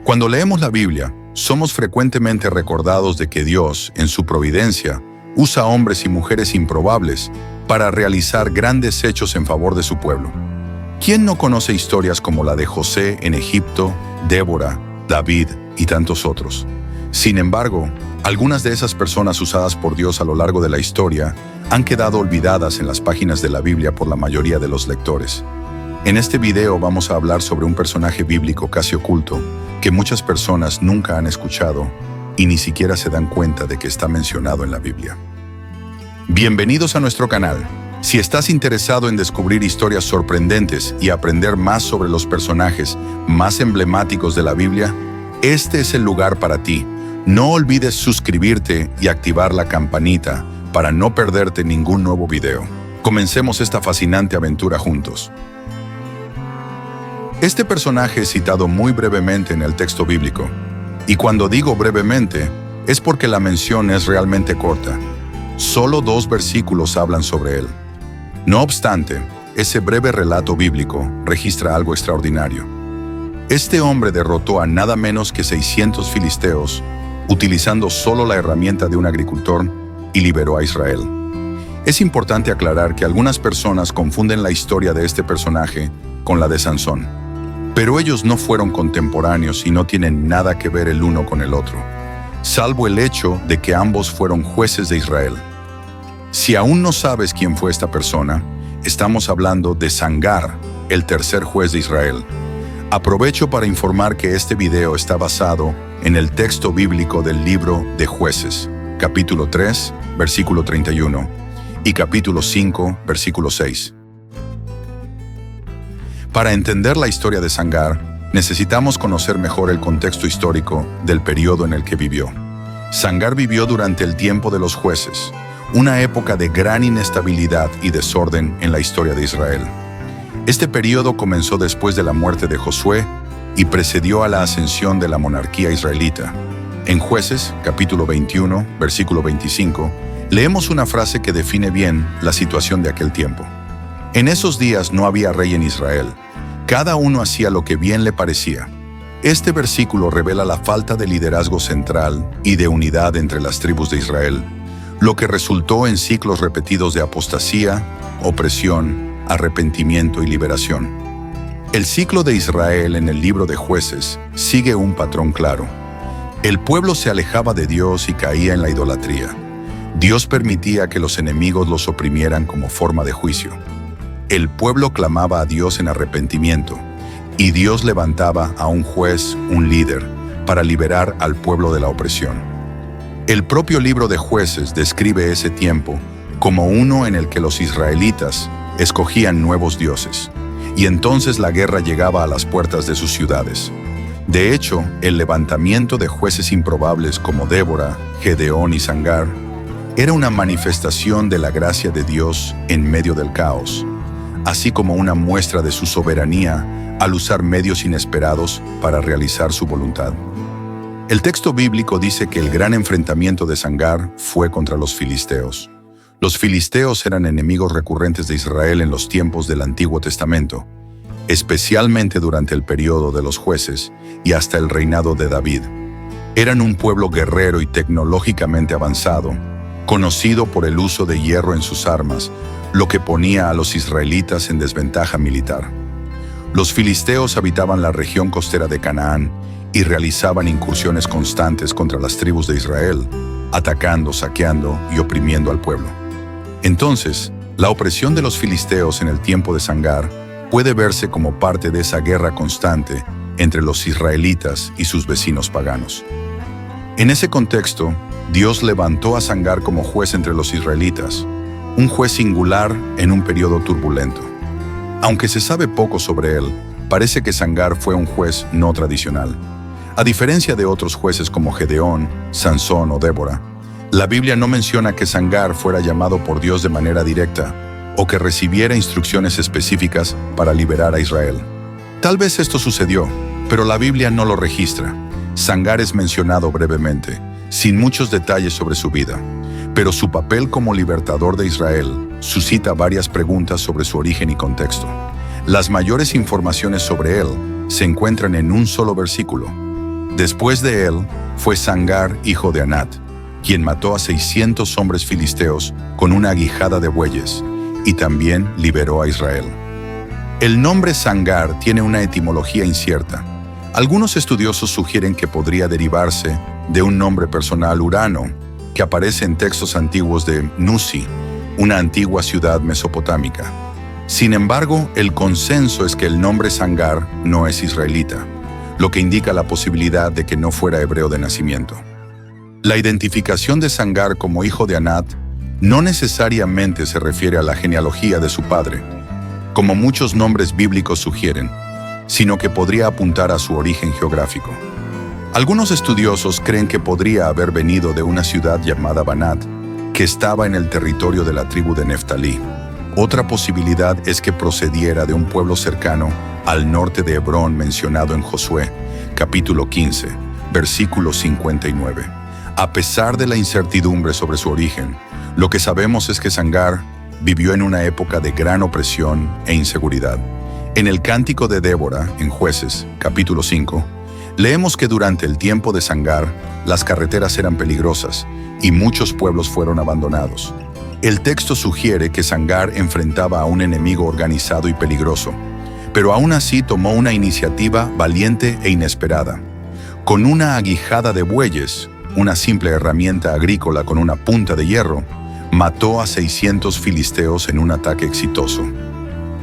Cuando leemos la Biblia, somos frecuentemente recordados de que Dios, en su providencia, usa hombres y mujeres improbables para realizar grandes hechos en favor de su pueblo. ¿Quién no conoce historias como la de José en Egipto, Débora, David y tantos otros? Sin embargo, algunas de esas personas usadas por Dios a lo largo de la historia han quedado olvidadas en las páginas de la Biblia por la mayoría de los lectores. En este video vamos a hablar sobre un personaje bíblico casi oculto que muchas personas nunca han escuchado y ni siquiera se dan cuenta de que está mencionado en la Biblia. Bienvenidos a nuestro canal. Si estás interesado en descubrir historias sorprendentes y aprender más sobre los personajes más emblemáticos de la Biblia, este es el lugar para ti. No olvides suscribirte y activar la campanita para no perderte ningún nuevo video. Comencemos esta fascinante aventura juntos. Este personaje es citado muy brevemente en el texto bíblico, y cuando digo brevemente, es porque la mención es realmente corta. Solo 2 versículos hablan sobre él. No obstante, ese breve relato bíblico registra algo extraordinario. Este hombre derrotó a nada menos que 600 filisteos, utilizando solo la herramienta de un agricultor, y liberó a Israel. Es importante aclarar que algunas personas confunden la historia de este personaje con la de Sansón, pero ellos no fueron contemporáneos y no tienen nada que ver el uno con el otro, salvo el hecho de que ambos fueron jueces de Israel. Si aún no sabes quién fue esta persona, estamos hablando de Sangar, el tercer juez de Israel. Aprovecho para informar que este video está basado en el texto bíblico del libro de Jueces, capítulo 3, versículo 31, y capítulo 5, versículo 6. Para entender la historia de Sangar, necesitamos conocer mejor el contexto histórico del periodo en el que vivió. Sangar vivió durante el tiempo de los jueces, una época de gran inestabilidad y desorden en la historia de Israel. Este periodo comenzó después de la muerte de Josué y precedió a la ascensión de la monarquía israelita. En Jueces, capítulo 21, versículo 25, leemos una frase que define bien la situación de aquel tiempo. En esos días no había rey en Israel. Cada uno hacía lo que bien le parecía. Este versículo revela la falta de liderazgo central y de unidad entre las tribus de Israel, lo que resultó en ciclos repetidos de apostasía, opresión, arrepentimiento y liberación. El ciclo de Israel en el libro de Jueces sigue un patrón claro. El pueblo se alejaba de Dios y caía en la idolatría. Dios permitía que los enemigos los oprimieran como forma de juicio. El pueblo clamaba a Dios en arrepentimiento, y Dios levantaba a un juez, un líder, para liberar al pueblo de la opresión. El propio libro de Jueces describe ese tiempo como uno en el que los israelitas escogían nuevos dioses, y entonces la guerra llegaba a las puertas de sus ciudades. De hecho, el levantamiento de jueces improbables como Débora, Gedeón y Sangar era una manifestación de la gracia de Dios en medio del caos, así como una muestra de su soberanía al usar medios inesperados para realizar su voluntad. El texto bíblico dice que el gran enfrentamiento de Sangar fue contra los filisteos. Los filisteos eran enemigos recurrentes de Israel en los tiempos del Antiguo Testamento, especialmente durante el periodo de los jueces y hasta el reinado de David. Eran un pueblo guerrero y tecnológicamente avanzado, conocido por el uso de hierro en sus armas, lo que ponía a los israelitas en desventaja militar. Los filisteos habitaban la región costera de Canaán y realizaban incursiones constantes contra las tribus de Israel, atacando, saqueando y oprimiendo al pueblo. Entonces, la opresión de los filisteos en el tiempo de Sangar puede verse como parte de esa guerra constante entre los israelitas y sus vecinos paganos. En ese contexto, Dios levantó a Sangar como juez entre los israelitas, un juez singular en un periodo turbulento. Aunque se sabe poco sobre él, parece que Sangar fue un juez no tradicional. A diferencia de otros jueces como Gedeón, Sansón o Débora, la Biblia no menciona que Sangar fuera llamado por Dios de manera directa o que recibiera instrucciones específicas para liberar a Israel. Tal vez esto sucedió, pero la Biblia no lo registra. Sangar es mencionado brevemente, sin muchos detalles sobre su vida, pero su papel como libertador de Israel suscita varias preguntas sobre su origen y contexto. Las mayores informaciones sobre él se encuentran en un solo versículo. Después de él fue Sangar, hijo de Anat, quien mató a 600 hombres filisteos con una aguijada de bueyes, y también liberó a Israel. El nombre Sangar tiene una etimología incierta. Algunos estudiosos sugieren que podría derivarse de un nombre personal Urano, que aparece en textos antiguos de Nusi, una antigua ciudad mesopotámica. Sin embargo, el consenso es que el nombre Sangar no es israelita, lo que indica la posibilidad de que no fuera hebreo de nacimiento. La identificación de Sangar como hijo de Anat no necesariamente se refiere a la genealogía de su padre, como muchos nombres bíblicos sugieren, sino que podría apuntar a su origen geográfico. Algunos estudiosos creen que podría haber venido de una ciudad llamada Banat, que estaba en el territorio de la tribu de Neftalí. Otra posibilidad es que procediera de un pueblo cercano al norte de Hebrón mencionado en Josué, capítulo 15, versículo 59. A pesar de la incertidumbre sobre su origen, lo que sabemos es que Sangar vivió en una época de gran opresión e inseguridad. En el Cántico de Débora, en Jueces, capítulo 5, leemos que durante el tiempo de Sangar, las carreteras eran peligrosas y muchos pueblos fueron abandonados. El texto sugiere que Sangar enfrentaba a un enemigo organizado y peligroso, pero aún así tomó una iniciativa valiente e inesperada. Con una aguijada de bueyes, una simple herramienta agrícola con una punta de hierro, mató a 600 filisteos en un ataque exitoso.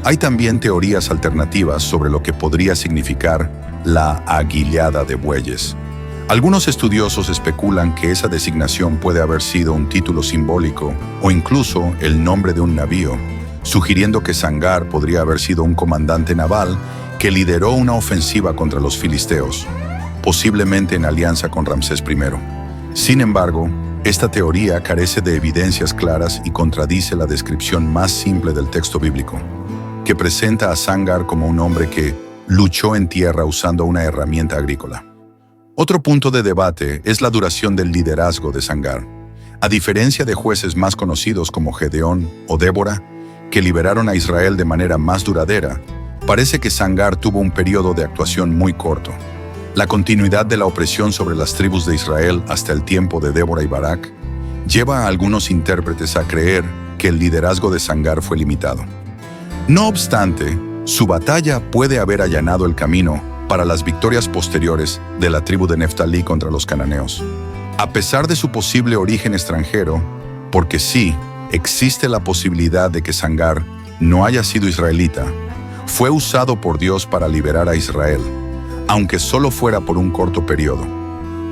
Hay también teorías alternativas sobre lo que podría significar la aguillada de bueyes. Algunos estudiosos especulan que esa designación puede haber sido un título simbólico o incluso el nombre de un navío, sugiriendo que Sangar podría haber sido un comandante naval que lideró una ofensiva contra los filisteos, posiblemente en alianza con Ramsés I. Sin embargo, esta teoría carece de evidencias claras y contradice la descripción más simple del texto bíblico, que presenta a Sangar como un hombre que luchó en tierra usando una herramienta agrícola. Otro punto de debate es la duración del liderazgo de Sangar. A diferencia de jueces más conocidos como Gedeón o Débora, que liberaron a Israel de manera más duradera, parece que Sangar tuvo un periodo de actuación muy corto. La continuidad de la opresión sobre las tribus de Israel hasta el tiempo de Débora y Barak lleva a algunos intérpretes a creer que el liderazgo de Sangar fue limitado. No obstante, su batalla puede haber allanado el camino para las victorias posteriores de la tribu de Neftalí contra los cananeos. A pesar de su posible origen extranjero, porque sí, existe la posibilidad de que Sangar no haya sido israelita, fue usado por Dios para liberar a Israel, aunque solo fuera por un corto periodo.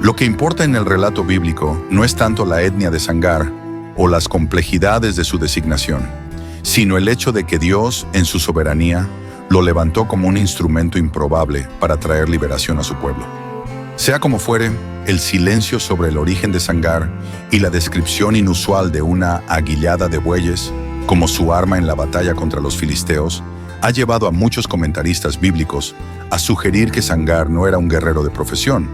Lo que importa en el relato bíblico no es tanto la etnia de Sangar o las complejidades de su designación, sino el hecho de que Dios, en su soberanía, lo levantó como un instrumento improbable para traer liberación a su pueblo. Sea como fuere, el silencio sobre el origen de Sangar y la descripción inusual de una aguillada de bueyes como su arma en la batalla contra los filisteos ha llevado a muchos comentaristas bíblicos a sugerir que Sangar no era un guerrero de profesión,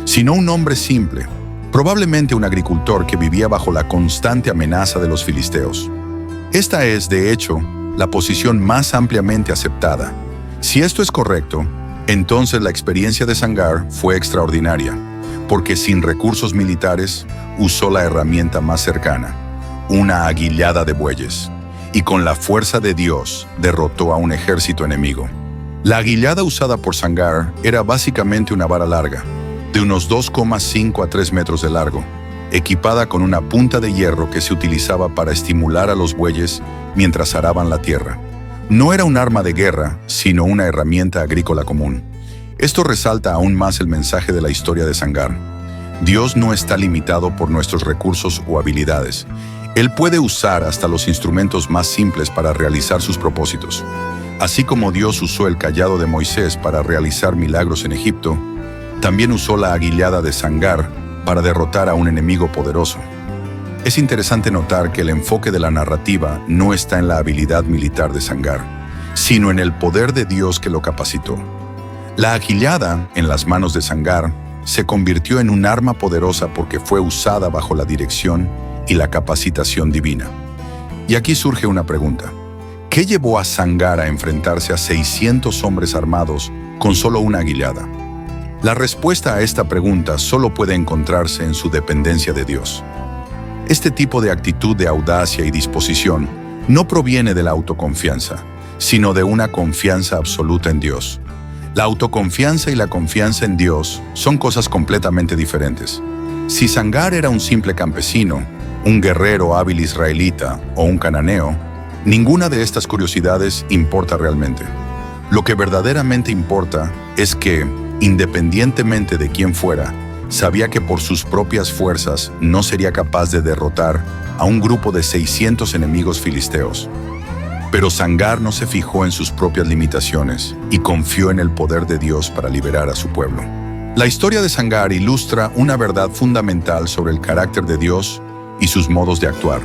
sino un hombre simple, probablemente un agricultor que vivía bajo la constante amenaza de los filisteos. Esta es, de hecho, la posición más ampliamente aceptada. Si esto es correcto, entonces la experiencia de Sangar fue extraordinaria, porque sin recursos militares usó la herramienta más cercana, una aguillada de bueyes, y con la fuerza de Dios derrotó a un ejército enemigo. La aguillada usada por Sangar era básicamente una vara larga, de unos 2,5 a 3 metros de largo, equipada con una punta de hierro que se utilizaba para estimular a los bueyes mientras araban la tierra. No era un arma de guerra, sino una herramienta agrícola común. Esto resalta aún más el mensaje de la historia de Sangar. Dios no está limitado por nuestros recursos o habilidades. Él puede usar hasta los instrumentos más simples para realizar sus propósitos. Así como Dios usó el cayado de Moisés para realizar milagros en Egipto, también usó la aguillada de Sangar para derrotar a un enemigo poderoso. Es interesante notar que el enfoque de la narrativa no está en la habilidad militar de Sangar, sino en el poder de Dios que lo capacitó. La aguillada, en las manos de Sangar, se convirtió en un arma poderosa porque fue usada bajo la dirección y la capacitación divina. Y aquí surge una pregunta. ¿Qué llevó a Sangar a enfrentarse a 600 hombres armados con solo una aguillada? La respuesta a esta pregunta solo puede encontrarse en su dependencia de Dios. Este tipo de actitud de audacia y disposición no proviene de la autoconfianza, sino de una confianza absoluta en Dios. La autoconfianza y la confianza en Dios son cosas completamente diferentes. Si Sangar era un simple campesino, un guerrero hábil israelita o un cananeo, ninguna de estas curiosidades importa realmente. Lo que verdaderamente importa es que, independientemente de quién fuera, sabía que por sus propias fuerzas no sería capaz de derrotar a un grupo de 600 enemigos filisteos. Pero Sangar no se fijó en sus propias limitaciones y confió en el poder de Dios para liberar a su pueblo. La historia de Sangar ilustra una verdad fundamental sobre el carácter de Dios y sus modos de actuar.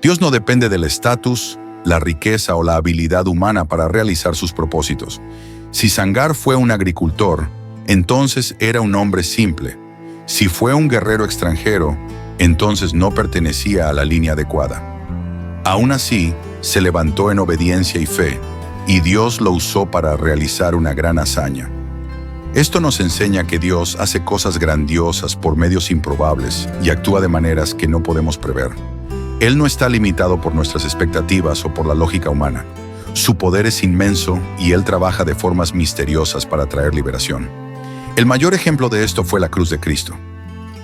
Dios no depende del estatus, la riqueza o la habilidad humana para realizar sus propósitos. Si Sangar fue un agricultor, entonces era un hombre simple. Si fue un guerrero extranjero, entonces no pertenecía a la línea adecuada. Aún así, se levantó en obediencia y fe, y Dios lo usó para realizar una gran hazaña. Esto nos enseña que Dios hace cosas grandiosas por medios improbables y actúa de maneras que no podemos prever. Él no está limitado por nuestras expectativas o por la lógica humana. Su poder es inmenso y Él trabaja de formas misteriosas para traer liberación. El mayor ejemplo de esto fue la cruz de Cristo.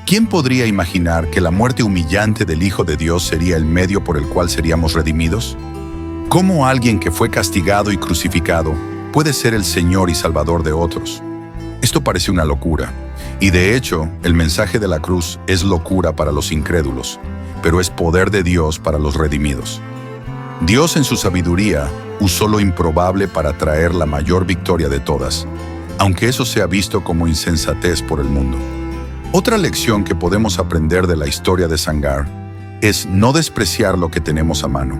¿Quién podría imaginar que la muerte humillante del Hijo de Dios sería el medio por el cual seríamos redimidos? ¿Cómo alguien que fue castigado y crucificado puede ser el Señor y Salvador de otros? Esto parece una locura, y de hecho, el mensaje de la cruz es locura para los incrédulos, pero es poder de Dios para los redimidos. Dios en su sabiduría usó lo improbable para traer la mayor victoria de todas, aunque eso sea visto como insensatez por el mundo. Otra lección que podemos aprender de la historia de Sangar es no despreciar lo que tenemos a mano.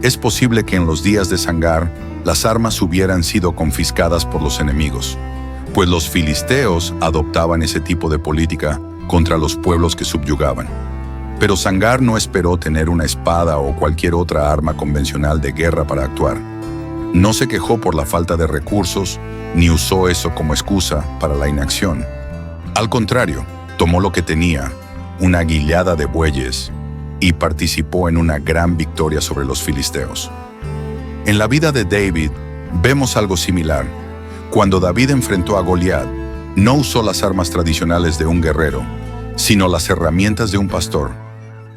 Es posible que en los días de Sangar las armas hubieran sido confiscadas por los enemigos, pues los filisteos adoptaban ese tipo de política contra los pueblos que subyugaban. Pero Sangar no esperó tener una espada o cualquier otra arma convencional de guerra para actuar. No se quejó por la falta de recursos, ni usó eso como excusa para la inacción. Al contrario, tomó lo que tenía, una guillada de bueyes, y participó en una gran victoria sobre los filisteos. En la vida de David, vemos algo similar. Cuando David enfrentó a Goliat, no usó las armas tradicionales de un guerrero, sino las herramientas de un pastor,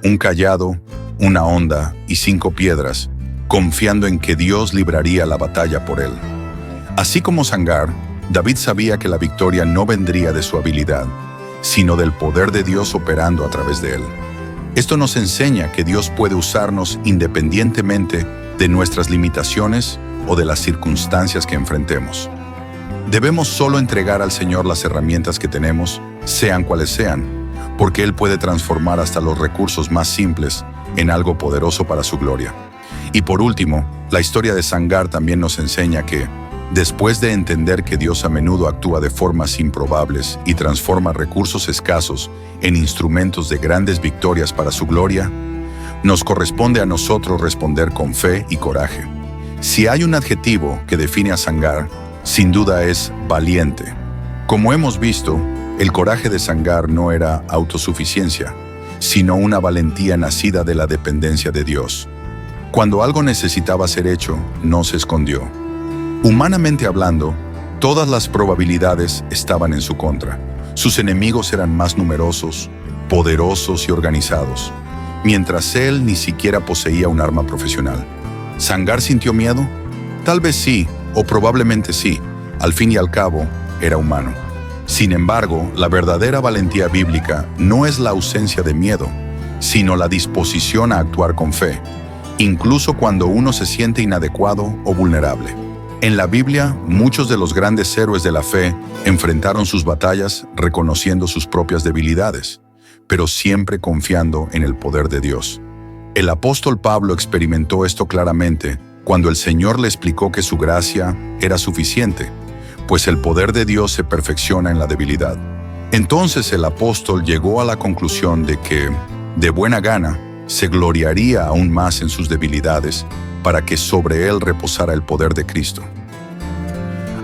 un cayado, una honda y 5 piedras, confiando en que Dios libraría la batalla por él. Así como Sangar, David sabía que la victoria no vendría de su habilidad, sino del poder de Dios operando a través de él. Esto nos enseña que Dios puede usarnos independientemente de nuestras limitaciones o de las circunstancias que enfrentemos. Debemos solo entregar al Señor las herramientas que tenemos, sean cuales sean, porque Él puede transformar hasta los recursos más simples en algo poderoso para su gloria. Y por último, la historia de Sangar también nos enseña que, después de entender que Dios a menudo actúa de formas improbables y transforma recursos escasos en instrumentos de grandes victorias para su gloria, nos corresponde a nosotros responder con fe y coraje. Si hay un adjetivo que define a Sangar, sin duda es valiente. Como hemos visto, el coraje de Sangar no era autosuficiencia, sino una valentía nacida de la dependencia de Dios. Cuando algo necesitaba ser hecho, no se escondió. Humanamente hablando, todas las probabilidades estaban en su contra. Sus enemigos eran más numerosos, poderosos y organizados, mientras él ni siquiera poseía un arma profesional. ¿Sangar sintió miedo? Tal vez sí, o probablemente sí. Al fin y al cabo, era humano. Sin embargo, la verdadera valentía bíblica no es la ausencia de miedo, sino la disposición a actuar con fe, incluso cuando uno se siente inadecuado o vulnerable. En la Biblia, muchos de los grandes héroes de la fe enfrentaron sus batallas reconociendo sus propias debilidades, pero siempre confiando en el poder de Dios. El apóstol Pablo experimentó esto claramente cuando el Señor le explicó que su gracia era suficiente, pues el poder de Dios se perfecciona en la debilidad. Entonces el apóstol llegó a la conclusión de que, de buena gana, se gloriaría aún más en sus debilidades para que sobre él reposara el poder de Cristo.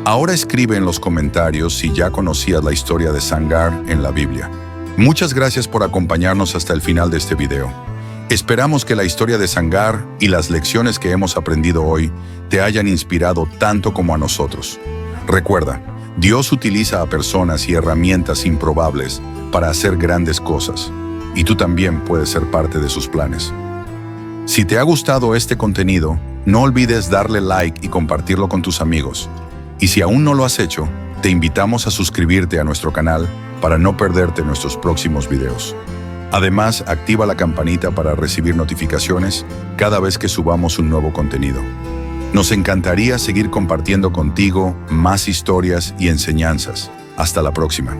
Ahora escribe en los comentarios si ya conocías la historia de Sangar en la Biblia. Muchas gracias por acompañarnos hasta el final de este video. Esperamos que la historia de Sangar y las lecciones que hemos aprendido hoy te hayan inspirado tanto como a nosotros. Recuerda, Dios utiliza a personas y herramientas improbables para hacer grandes cosas, y tú también puedes ser parte de sus planes. Si te ha gustado este contenido, no olvides darle like y compartirlo con tus amigos. Y si aún no lo has hecho, te invitamos a suscribirte a nuestro canal para no perderte nuestros próximos videos. Además, activa la campanita para recibir notificaciones cada vez que subamos un nuevo contenido. Nos encantaría seguir compartiendo contigo más historias y enseñanzas. Hasta la próxima.